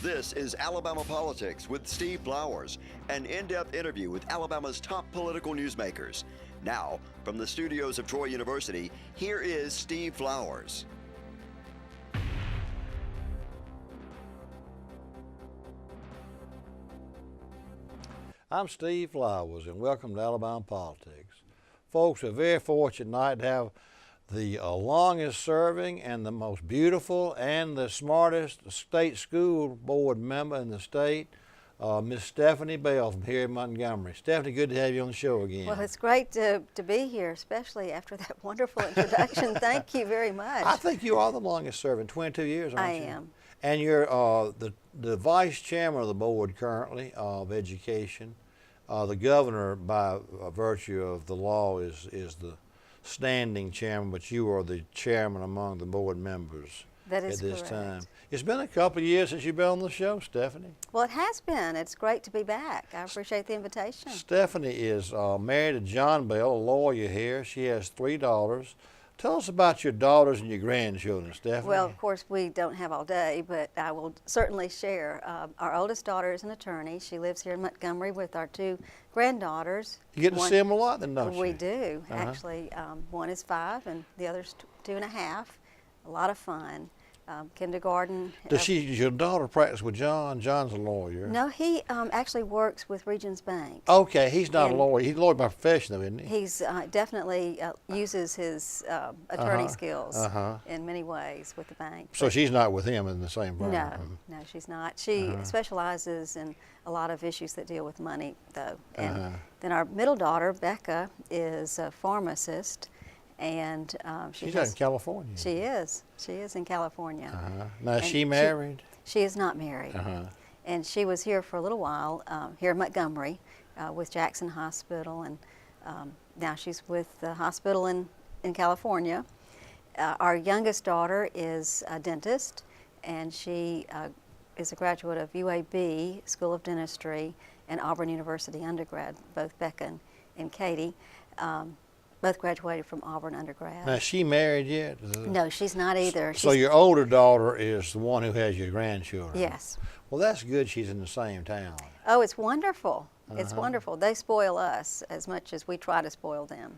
This is Alabama Politics with Steve Flowers, an in-depth interview with Alabama's top political newsmakers. Now, from the studios of Troy University, here is Steve Flowers. I'm Steve Flowers, and welcome to Alabama Politics. Folks, we're very fortunate tonight to have the longest serving and the most beautiful and the smartest state school board member in the state, Miss Stephanie Bell from here in Montgomery. Stephanie, good to have you on the show again. Well, it's great to be here, especially after that wonderful introduction. Thank you very much. I think you are the longest serving, 22 years, aren't you? I am. And you're the vice chairman of the board currently of education. The governor, by virtue of the law, is the standing chairman, but you are the chairman among the board members that is at this correct. time. It's been a couple of years since you've been on the show, Stephanie. Well, it has been. It's great to be back. I appreciate the invitation. Stephanie is married to John Bell, a lawyer here. She has 3 daughters. Tell us about your daughters and your grandchildren, Stephanie. Well, of course, we don't have all day, but I will certainly share. Our oldest daughter is an attorney. She lives here in Montgomery with our 2 granddaughters. You get to see them a lot then, don't you? We do. Actually, one is 5 and the other's 2.5. A lot of fun. Kindergarten. Does your daughter practice with John? John's a lawyer. No, he actually works with Regions Bank. Okay, he's not a lawyer. He's a lawyer by profession, though, isn't he? He's definitely uses his attorney skills in many ways with the bank. So she's not with him in the same firm? No, she's not. She specializes in a lot of issues that deal with money, though. And then our middle daughter, Becca, is a pharmacist. And she's out in California. She is. She is in California. Now, is she married? She is not married. And she was here for a little while, here in Montgomery, with Jackson Hospital, and now she's with the hospital in California. Our youngest daughter is a dentist, and she is a graduate of UAB School of Dentistry and Auburn University undergrad, both Becca and Katie. Both graduated from Auburn undergrad. Now, is she married yet? No, she's not either. So your older daughter is the one who has your grandchildren? Yes. Well, that's good she's in the same town. Oh, it's wonderful. It's wonderful. They spoil us as much as we try to spoil them.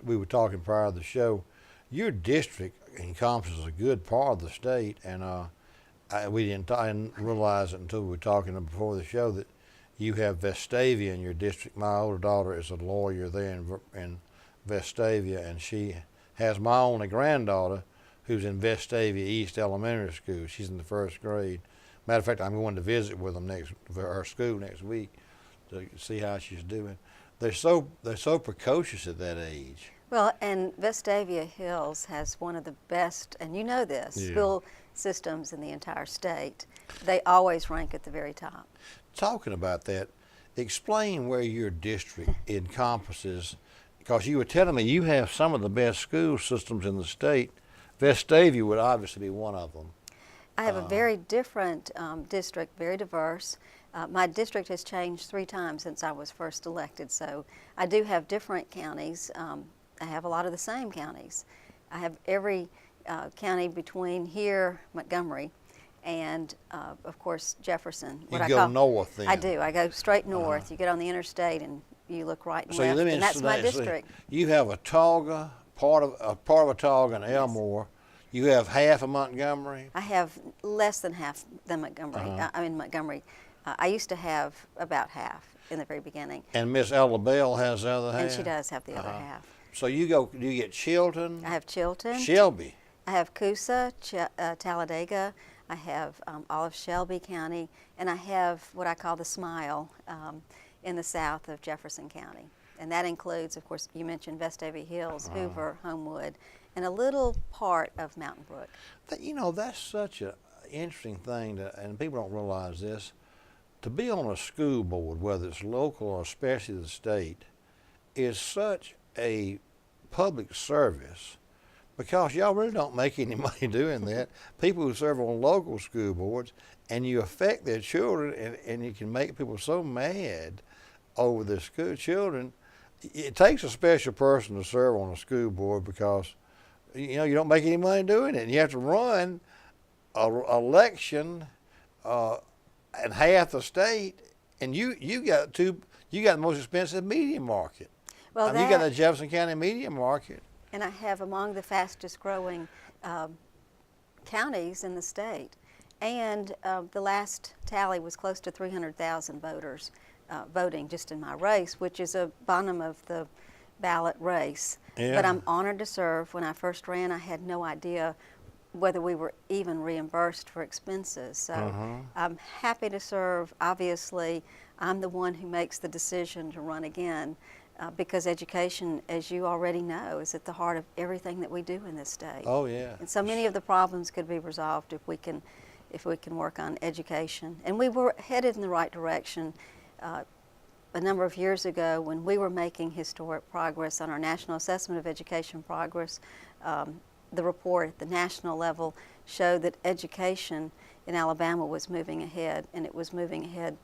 We were talking prior to the show. Your district encompasses a good part of the state, and I didn't realize it until we were talking before the show that you have Vestavia in your district. My older daughter is a lawyer there in Vestavia, and she has my only granddaughter who's in Vestavia East Elementary School. She's in the 1st grade. Matter of fact, I'm going to visit with them her school next week to see how she's doing. They're so precocious at that age. Well, and Vestavia Hills has one of the best, and you know this, school systems in the entire state. They always rank at the very top. Talking about that, explain where your district encompasses. Because you were telling me you have some of the best school systems in the state. Vestavia would obviously be one of them. I have a very different district, very diverse. My district has changed 3 times since I was first elected, so I do have different counties. I have a lot of the same counties. I have every county between here, Montgomery, and of course Jefferson. You go north then? I do. I go straight north. You get on the interstate and you look right and left, and that's my district. You have Autauga, part of Autauga and Elmore. You have half of Montgomery? I have less than half than Montgomery. I'm in Montgomery. I used to have about half in the very beginning. And Miss Ella Bell has the other half? And she does have the other half. So you get Chilton? I have Chilton. Shelby? I have Coosa, Talladega. I have all of Shelby County, and I have what I call the Smile in the south of Jefferson County. And that includes, of course, you mentioned Vestavia Hills, Hoover, Homewood, and a little part of Mountain Brook. That's such an interesting thing, and people don't realize this. To be on a school board, whether it's local or especially the state, is such a public service because y'all really don't make any money doing that. People who serve on local school boards, and you affect their children, and you can make people so mad over their school children. It takes a special person to serve on a school board because you don't make any money doing it, and you have to run an election and half the state, and you got the most expensive media market. Well, you got the Jefferson County media market. And I have among the fastest growing counties in the state. And the last tally was close to 300,000 voters voting just in my race, which is a bottom of the ballot race. Yeah. But I'm honored to serve. When I first ran, I had no idea whether we were even reimbursed for expenses. So I'm happy to serve. Obviously, I'm the one who makes the decision to run again because education, as you already know, is at the heart of everything that we do in this state. Oh, yeah. And so many of the problems could be resolved if we can work on education. And we were headed in the right direction a number of years ago when we were making historic progress on our National Assessment of Education Progress. The report at the national level showed that education in Alabama was moving ahead, and it was moving ahead,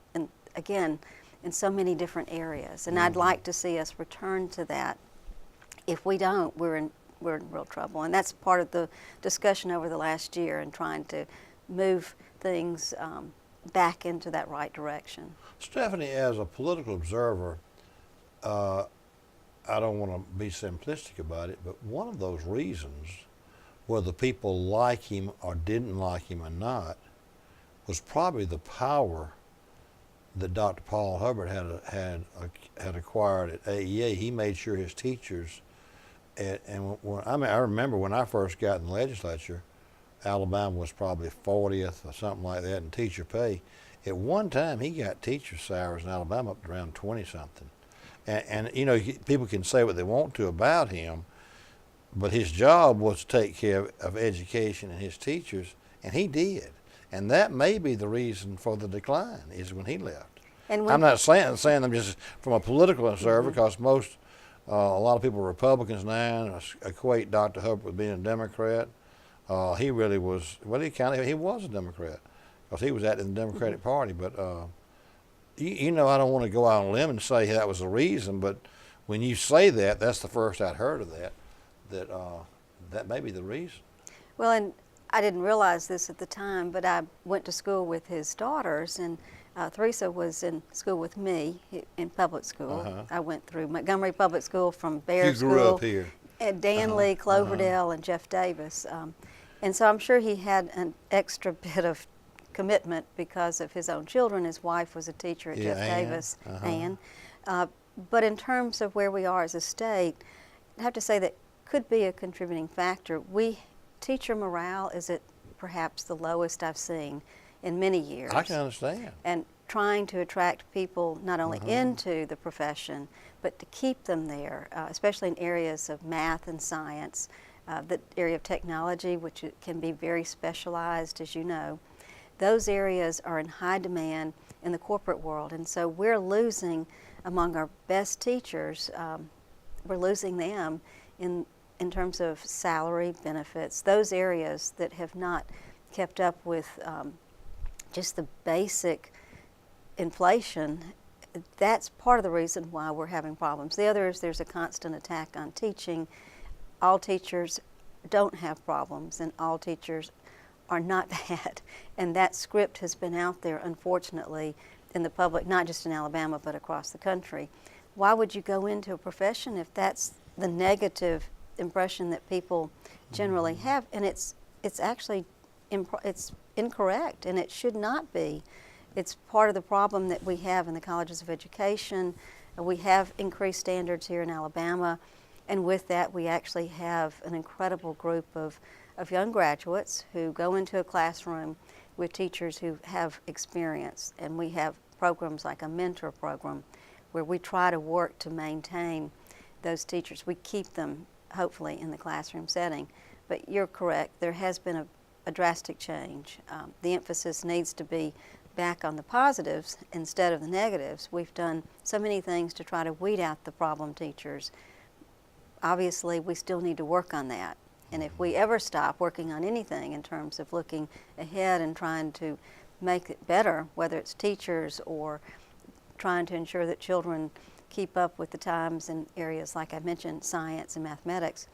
again, in so many different areas. And I'd like to see us return to that. If we don't, we're in real trouble. And that's part of the discussion over the last year and trying to move things back into that right direction. Stephanie, as a political observer, I don't want to be simplistic about it, but one of those reasons, whether people like him or didn't like him or not, was probably the power that Dr. Paul Hubbard had acquired at AEA. He made sure his teachers, I remember when I first got in the legislature, Alabama was probably 40th or something like that in teacher pay. At one time, he got teacher salaries in Alabama up to around 20-something. And you know, people can say what they want to about him, but his job was to take care of education and his teachers, and he did. And that may be the reason for the decline, is when he left. And I'm not saying I'm just from a political observer, because a lot of people are Republicans now and equate Dr. Hubbard with being a Democrat. He really was, he was a Democrat, because he was in the Democratic Party. But you know, I don't want to go out on a limb and say that was the reason, but when you say that, that's the first I'd heard of that may be the reason. Well, and I didn't realize this at the time, but I went to school with his daughters, and Theresa was in school with me in public school. I went through Montgomery Public School from Bear School. You grew up here. And Dan Lee, Cloverdale, and Jeff Davis. And so I'm sure he had an extra bit of commitment because of his own children. His wife was a teacher at Jeff Davis, Ann. But in terms of where we are as a state, I have to say that could be a contributing factor. Teacher morale is at perhaps the lowest I've seen in many years. I can understand. And trying to attract people not only into the profession, but to keep them there, especially in areas of math and science, the area of technology, which can be very specialized, as you know. Those areas are in high demand in the corporate world, and so we're losing among our best teachers, we're losing them in terms of salary, benefits, those areas that have not kept up with just the basic inflation. That's part of the reason why we're having problems. The other is there's a constant attack on teaching. All teachers don't have problems, and all teachers are not bad. And that script has been out there, unfortunately, in the public, not just in Alabama, but across the country. Why would you go into a profession if that's the negative impression that people generally have? And it's actually it's incorrect, and it should not be. It's part of the problem that we have in the colleges of education. We have increased standards here in Alabama, and with that we actually have an incredible group of young graduates who go into a classroom with teachers who have experience, and we have programs like a mentor program where we try to work to maintain those teachers. We keep them hopefully in the classroom setting. But you're correct, there has been a drastic change. The emphasis needs to be back on the positives instead of the negatives. We've done so many things to try to weed out the problem teachers. Obviously, we still need to work on that. And if we ever stop working on anything in terms of looking ahead and trying to make it better, whether it's teachers or trying to ensure that children keep up with the times in areas like I mentioned, science and mathematics,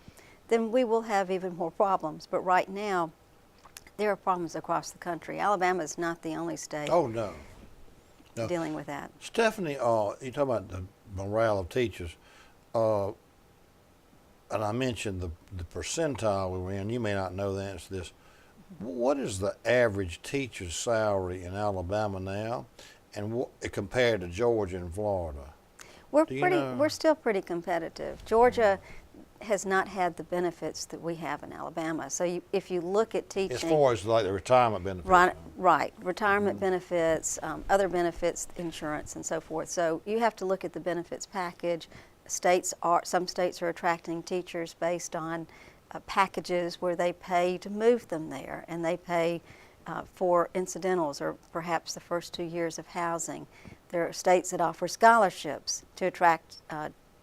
then we will have even more problems. But right now, there are problems across the country. Alabama is not the only state Oh, no. No. dealing with that. Stephanie, you talk about the morale of teachers, and I mentioned the percentile we were in. You may not know the answer to this. What is the average teacher's salary in Alabama now, and compared to Georgia and Florida? We're still pretty competitive. Georgia has not had the benefits that we have in Alabama. So if you look at teaching, As far as like the retirement benefits. right, retirement benefits, other benefits, insurance, and so forth. So you have to look at the benefits package. Some states are attracting teachers based on packages where they pay to move them there, and they pay for incidentals or perhaps the first 2 years of housing. There are states that offer scholarships to attract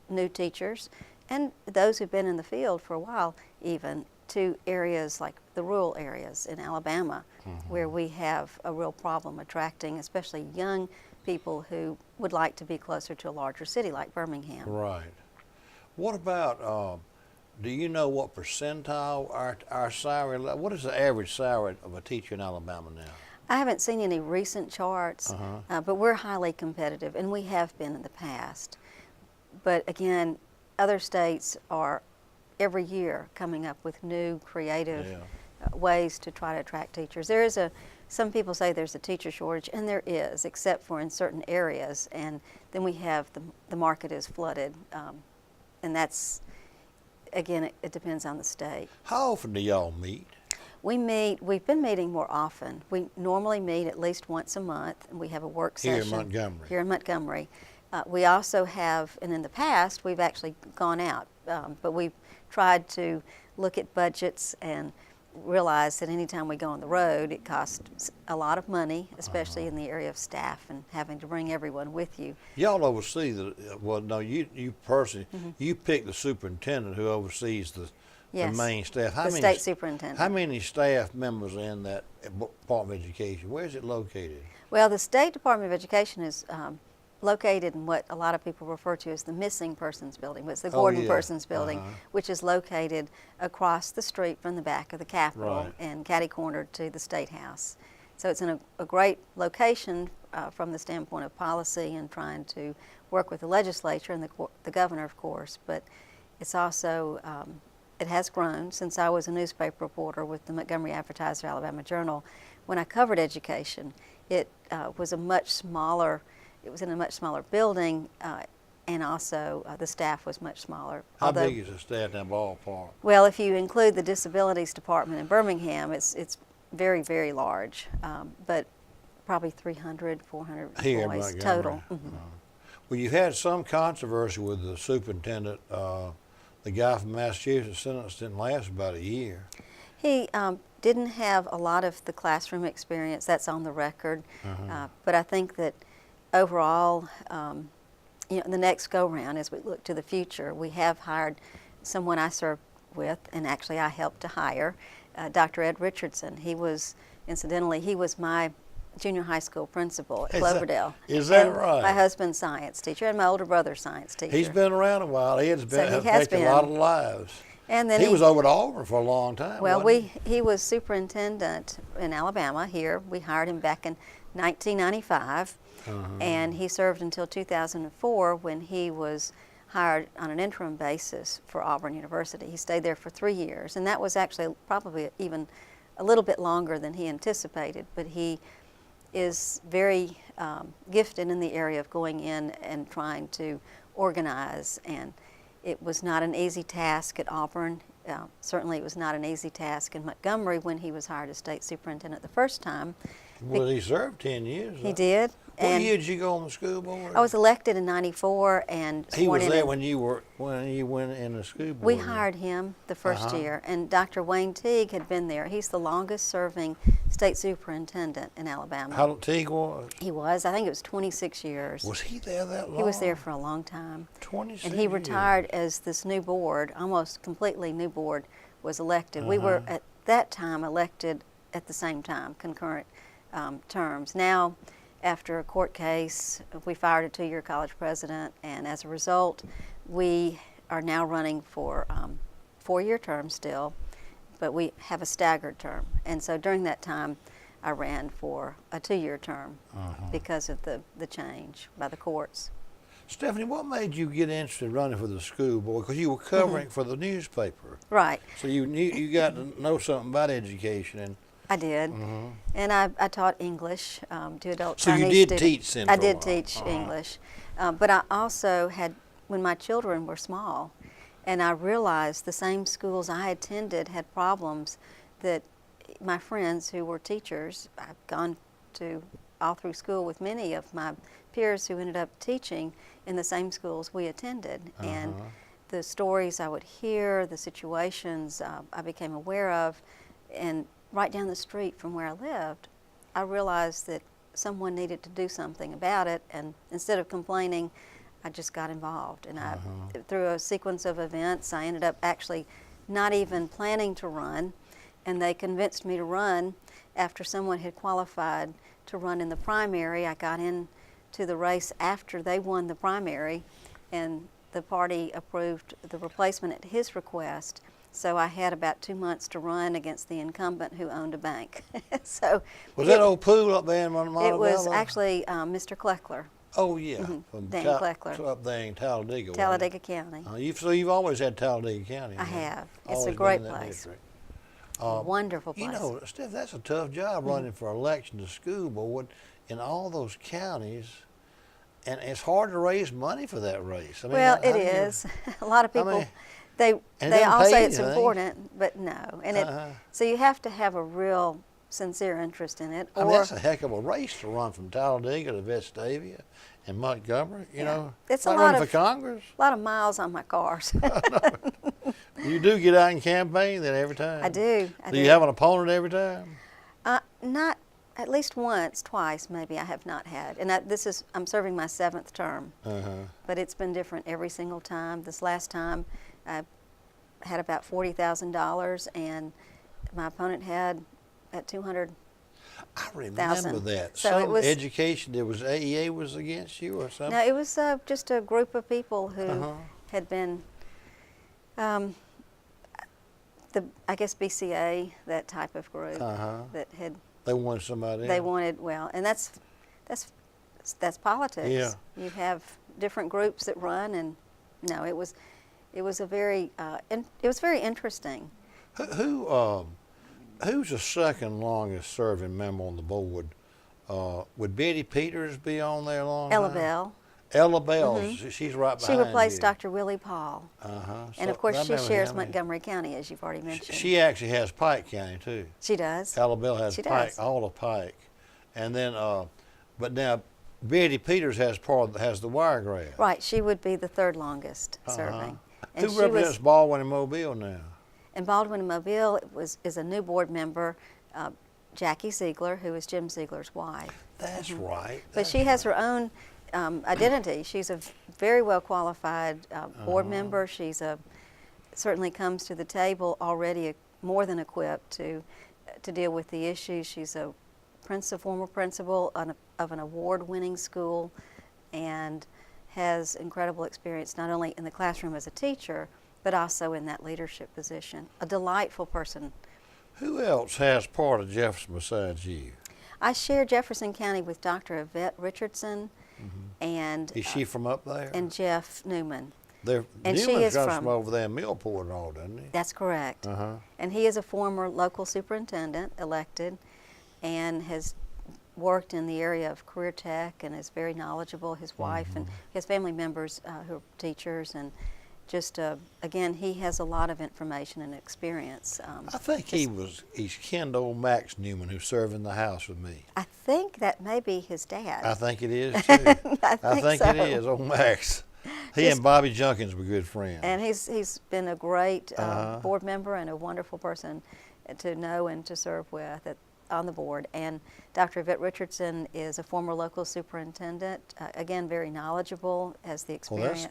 new teachers and those who've been in the field for a while, even to areas like the rural areas in Alabama, where we have a real problem attracting especially young people who would like to be closer to a larger city like Birmingham. Right. What about, do you know what percentile our salary, what is the average salary of a teacher in Alabama now? I haven't seen any recent charts, but we're highly competitive, and we have been in the past. But again, other states are every year coming up with new creative ways to try to attract teachers. Some people say there's a teacher shortage, and there is, except for in certain areas, and then we have the market is flooded, and that's, again, it depends on the state. How often do y'all meet? We've been meeting more often. We normally meet at least once a month, and we have a work session. Here in Montgomery. We also have, and in the past, we've actually gone out, but we've tried to look at budgets and realize that anytime we go on the road, it costs a lot of money, especially in the area of staff and having to bring everyone with you. Y'all oversee you personally, you pick the superintendent who oversees the main staff. The state superintendent. How many staff members are in that Department of Education? Where is it located? Well, the State Department of Education is located in what a lot of people refer to as the missing persons building, but it's the Gordon Persons building, which is located across the street from the back of the Capitol and catty-cornered to the State House. So it's in a great location from the standpoint of policy and trying to work with the legislature and the governor, of course, but it's also, it has grown since I was a newspaper reporter with the Montgomery Advertiser Alabama Journal. When I covered education, it was it was in a much smaller building, and also the staff was much smaller. How big is the staff in that ballpark? Well, if you include the disabilities department in Birmingham, it's very, very large, but probably 300, 400 employees total. Well, you had some controversy with the superintendent. The guy from Massachusetts sentence didn't last about a year. He didn't have a lot of the classroom experience. That's on the record. But I think that overall, the next go-round, as we look to the future, we have hired someone I served with, and actually I helped to hire, Dr. Ed Richardson. Incidentally, he was my junior high school principal at Cloverdale. Is that and right? My husband's science teacher and my older brother's science teacher. He's been around a while. He has affected a lot of lives. And then he was over at Auburn for a long time. Well, he was superintendent in Alabama here. We hired him back in 1995, and he served until 2004 when he was hired on an interim basis for Auburn University. He stayed there for 3 years, and that was actually probably even a little bit longer than he anticipated, but he is very gifted in the area of going in and trying to organize, and it was not an easy task at Auburn. Certainly it was not an easy task in Montgomery when he was hired as state superintendent the first time. Well, he served 10 years. He did. What year did you go on the school board? I was elected in '94 and he was there when you went in the school board. We hired him the first year, and Dr. Wayne Teague had been there. He's the longest serving state superintendent in Alabama. How long Teague was? He was. I think it was 26 years. Was he there that long? He was there for a long time. 26 And he retired as this new board, almost completely new board, was elected. We were at that time elected at the same time, concurrent terms. Now, after a court case, we fired a 2-year college president, and as a result, we are now running for 4-year terms still, but we have a staggered term. And so during that time, I ran for a 2-year term because of the change by the courts. Stephanie, what made you get interested in running for the school board? Because you were covering for the newspaper. Right. So you got to know something about education. And I did. And I taught English to adult so Chinese you did students. teach Central. I did teach English. But I also had, when my children were small, and I realized the same schools I attended had problems that my friends who were teachers, I've gone to all through school with many of my peers who ended up teaching in the same schools we attended. And the stories I would hear, the situations I became aware of, and right down the street from where I lived, I realized that someone needed to do something about it, and instead of complaining, I just got involved. And I, through a sequence of events, I ended up actually not even planning to run, and they convinced me to run after someone had qualified to run in the primary. I got into the race after they won the primary, and the party approved the replacement at his request. So I had about 2 months to run against the incumbent who owned a bank. So was that old pool up there in Montebello? It was actually Mr. Kleckler. Oh yeah, from Dan Kleckler. up there in Talladega. Talladega County. So you've always had Talladega County. I have. It's Always a great been in that place. district. Wonderful place. You know, Steph, that's a tough job running for election to school board in all those counties, and it's hard to raise money for that race. I mean, well, how it do you- is. A lot of people, mean, they doesn't all pay say it's anything. important, but no. And so you have to have a real sincere interest in it. I mean, that's a heck of a race to run from Talladega to Vestavia and Montgomery. You know, it's like a lot running of for Congress. A lot of miles on my cars. You do get out and campaign then every time. I do. Do you have an opponent every time? Not at least once, twice maybe I have not had. And I'm serving my 7th term. But it's been different every single time. This last time I had about $40,000 and my opponent had at 200. I remember that. So Some it was education. It was AEA was against you or something. No, it was just a group of people who had been, I guess BCA, that type of group that had. They wanted somebody. They wanted, well, and that's politics. Yeah. You have different groups that run, and no, it was a very it was very interesting. Who's the second longest serving member on the board? Would Betty Peters be on there long? Ella Bell. Ella Bell, she's right behind She replaced you. Dr. Willie Paul. And of course, she shares Montgomery County, as you've already mentioned. She actually has Pike County too. She does. Ella Bell has Pike, all of Pike, and then, but now Betty Peters has the Wiregrass. Right, she would be the 3rd longest serving. And Who represents Baldwin and Mobile now? And Baldwin and Mobile is a new board member, Jackie Ziegler, who is Jim Ziegler's wife. That's right. But she has her own identity. She's a very well qualified board member. She's certainly comes to the table already more than equipped to deal with the issues. She's a former principal of an award-winning school, and has incredible experience not only in the classroom as a teacher, but also in that leadership position. A delightful person. Who else has part of Jefferson besides you? I share Jefferson County with Dr. Yvette Richardson, and Is she from up there? and Jeff Newman. And she Newman's is comes from over there in Millport and all, doesn't he? That's correct. And he is a former local superintendent elected, and has worked in the area of career tech, and is very knowledgeable. His wife and his family members who are teachers, and just again, he has a lot of information and experience. I think he's kin to old Max Newman, who served in the House with me. I think that may be his dad. I think it is too. I think it so. is, old Max. He and Bobby Junkins were good friends. And he's been a great board member and a wonderful person to know and to serve with on the board. And Dr. Yvette Richardson is a former local superintendent, again, very knowledgeable, has the experience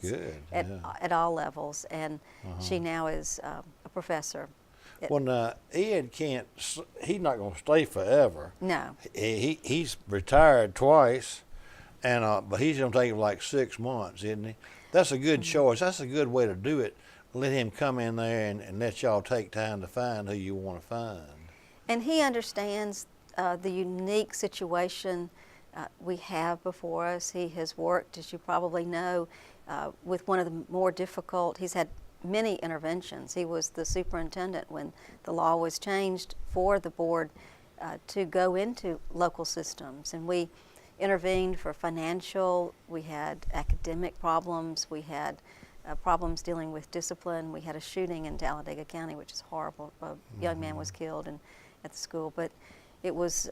that's good. at all levels, and she now is a professor. Well, now, Ed he's not going to stay forever. No. He's retired twice, and but he's going to take like 6 months, isn't he? That's a good choice. That's a good way to do it. let him come in there and let y'all take time to find who you want to find. And he understands the unique situation we have before us. He has worked, as you probably know, with one of the more difficult, he's had many interventions. He was the superintendent when the law was changed for the board to go into local systems. And we intervened for financial, we had academic problems, we had problems dealing with discipline. We had a shooting in Talladega County, which is horrible. A young man was killed at the school. But it was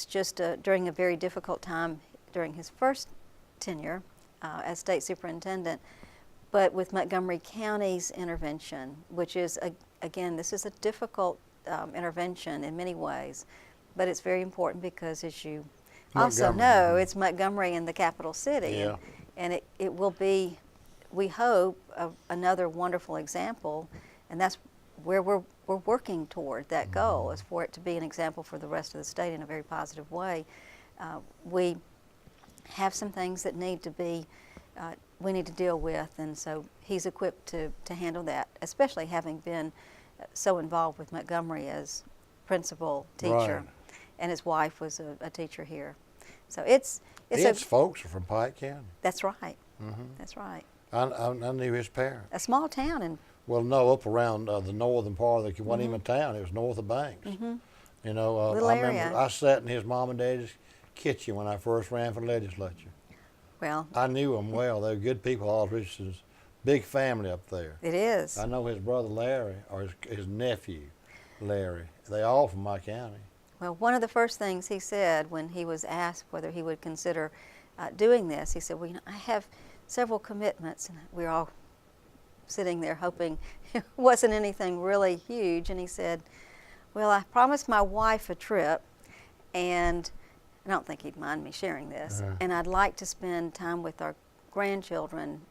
just during a very difficult time during his first tenure as state superintendent. But with Montgomery County's intervention, which is, again, this is a difficult intervention in many ways, but it's very important because, as you also know, it's Montgomery in the capital city. Yeah. And it will be, we hope, another wonderful example, and that's where we're working toward that goal, is for it to be an example for the rest of the state in a very positive way. We have some things that need to be, we need to deal with, and so he's equipped to handle that, especially having been so involved with Montgomery as principal teacher, Right. and his wife was a teacher here. So His folks are from Pike County. That's right. That's right. I knew his parents. A small town, and Well, no, up around the northern part of the, it wasn't even a town, it was north of Banks. You know, Little I area. remember I sat in his mom and dad's kitchen when I first ran for legislature. well, I knew them well. They were good people. Aldrich's big family up there. it is. I know his brother Larry, or his nephew Larry. They all from my county. Well, one of the first things he said when he was asked whether he would consider doing this, he said, well, you know, I have several commitments, and we were all sitting there hoping it wasn't anything really huge, and he said, well, I promised my wife a trip, and I don't think he'd mind me sharing this, and I'd like to spend time with our grandchildren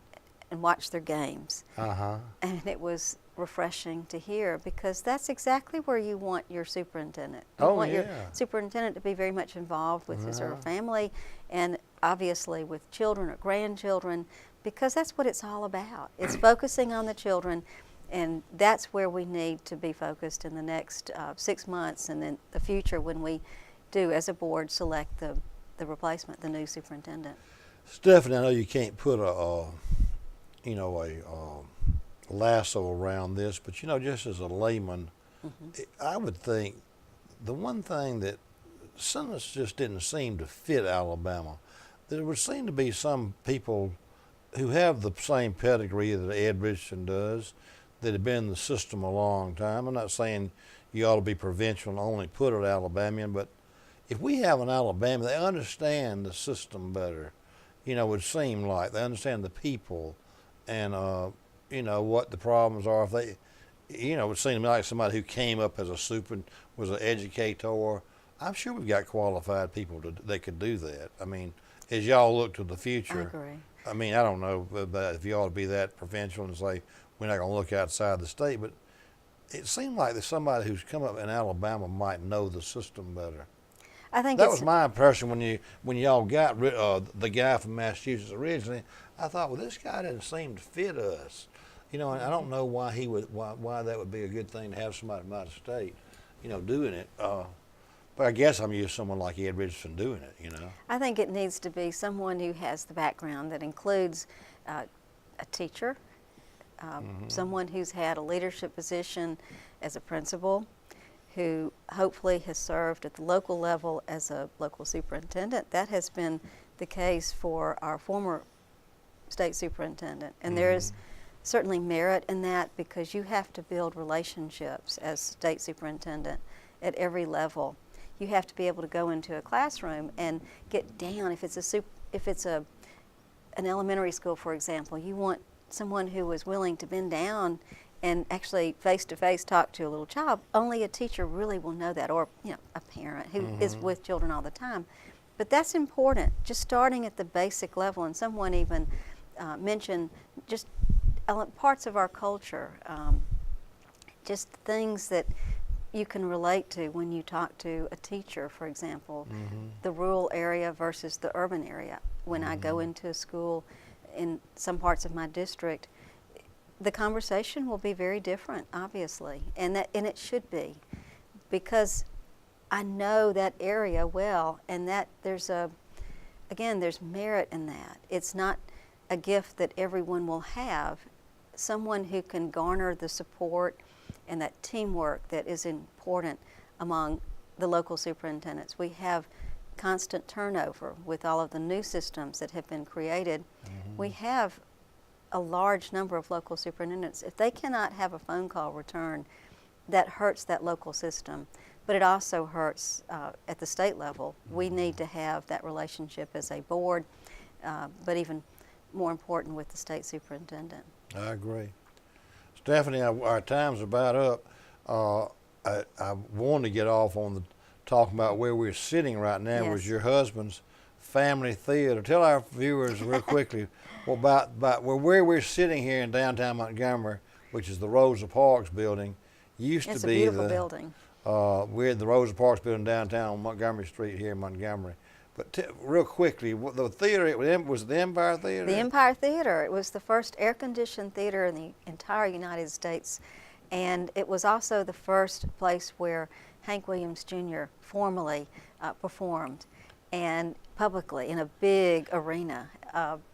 and watch their games. And it was refreshing to hear, because that's exactly where you want your superintendent. You want your superintendent to be very much involved with his or her family, and obviously with children or grandchildren, because that's what it's all about. It's focusing on the children, and that's where we need to be focused in the next 6 months, and in the future when we do, as a board, select the replacement, the new superintendent. Stephanie, I know you can't put a lasso around this, but you know, just as a layman, I would think the one thing that some of us just didn't seem to fit Alabama, there would seem to be some people who have the same pedigree that Ed Richardson does, that have been in the system a long time. I'm not saying you ought to be provincial and only put it Alabamian, but if we have an Alabama, they understand the system better. You know, it would seem like they understand the people, and you know what the problems are. If they, you know, it would seem to me like somebody who came up as a super, was an educator. I'm sure we've got qualified people that could do that. I mean, as y'all look to the future, I agree. I mean, I don't know if you ought to be that provincial and say we're not going to look outside the state, but it seemed like there's somebody who's come up in Alabama might know the system better. I think That was my impression when y'all got the guy from Massachusetts originally. I thought, well, this guy doesn't seem to fit us, you know. And I don't know why why that would be a good thing to have somebody from out of state, you know, doing it. But I guess I'm used to someone like Ed Richardson doing it, you know. I think it needs to be someone who has the background that includes a teacher, someone who's had a leadership position as a principal, who hopefully has served at the local level as a local superintendent. That has been the case for our former state superintendent. And there is certainly merit in that, because you have to build relationships as state superintendent at every level. You have to be able to go into a classroom and get down. If it's an elementary school, for example, you want someone who is willing to bend down and actually face-to-face talk to a little child. Only a teacher really will know that, or you know, a parent who is with children all the time. But that's important, just starting at the basic level. And someone even mentioned just parts of our culture, just things that you can relate to when you talk to a teacher, for example, the rural area versus the urban area. When I go into a school in some parts of my district, the conversation will be very different, obviously, and it should be, because I know that area well, and that there's merit in that. It's not a gift that everyone will have. Someone who can garner the support and that teamwork that is important among the local superintendents. We have constant turnover with all of the new systems that have been created. We have a large number of local superintendents. If they cannot have a phone call return, that hurts that local system, but it also hurts at the state level. We need to have that relationship as a board, but even more important with the state superintendent. I agree. Stephanie, our time's about up. I wanted to get off on the talking about where we're sitting right now. Yes. Was your husband's family theater. Tell our viewers real quickly about where we're sitting here in downtown Montgomery, which is the Rosa Parks building. Used It's to a be beautiful the building. We're at the Rosa Parks building downtown on Montgomery Street here in Montgomery. But real quickly, the theater, was the Empire Theater? The Empire Theater. It was the first air-conditioned theater in the entire United States, and it was also the first place where Hank Williams Jr. formally performed, and publicly in a big arena.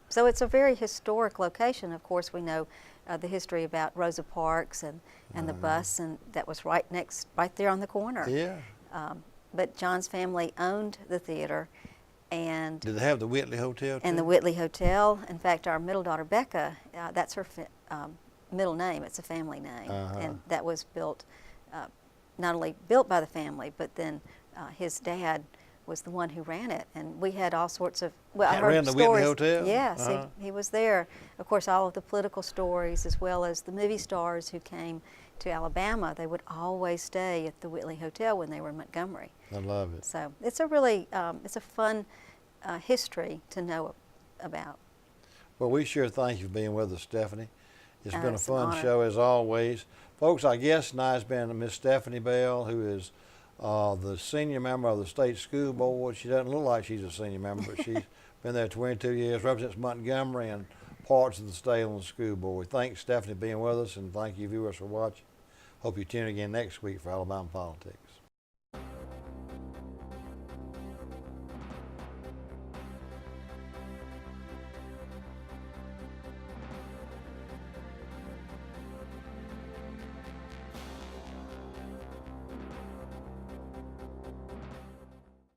So it's a very historic location. Of course, we know the history about Rosa Parks and the bus, and that was right there on the corner. Yeah. But John's family owned the theater, and Did they have the Whitley Hotel too? and the Whitley Hotel. In fact, our middle daughter Becca, that's her middle name. It's a family name, and that was built, not only built by the family, but then his dad was the one who ran it, and we had all sorts of. Well, I heard ran the stories. Whitley Hotel? Yes, he was there. Of course, all of the political stories, as well as the movie stars who came to Alabama, they would always stay at the Whitley Hotel when they were in Montgomery. I love it. So it's a really, it's a fun history to know about. Well, we sure thank you for being with us, Stephanie. It's been a It's an fun honor. show as always. Folks, our guest tonight has been Miss Stephanie Bell, who is the senior member of the state school board. She doesn't look like she's a senior member, but she's been there 22 years, represents Montgomery and parts of the state on the school board. Thanks, Stephanie, for being with us, and thank you, viewers, for watching. Hope you tune in again next week for Alabama Politics.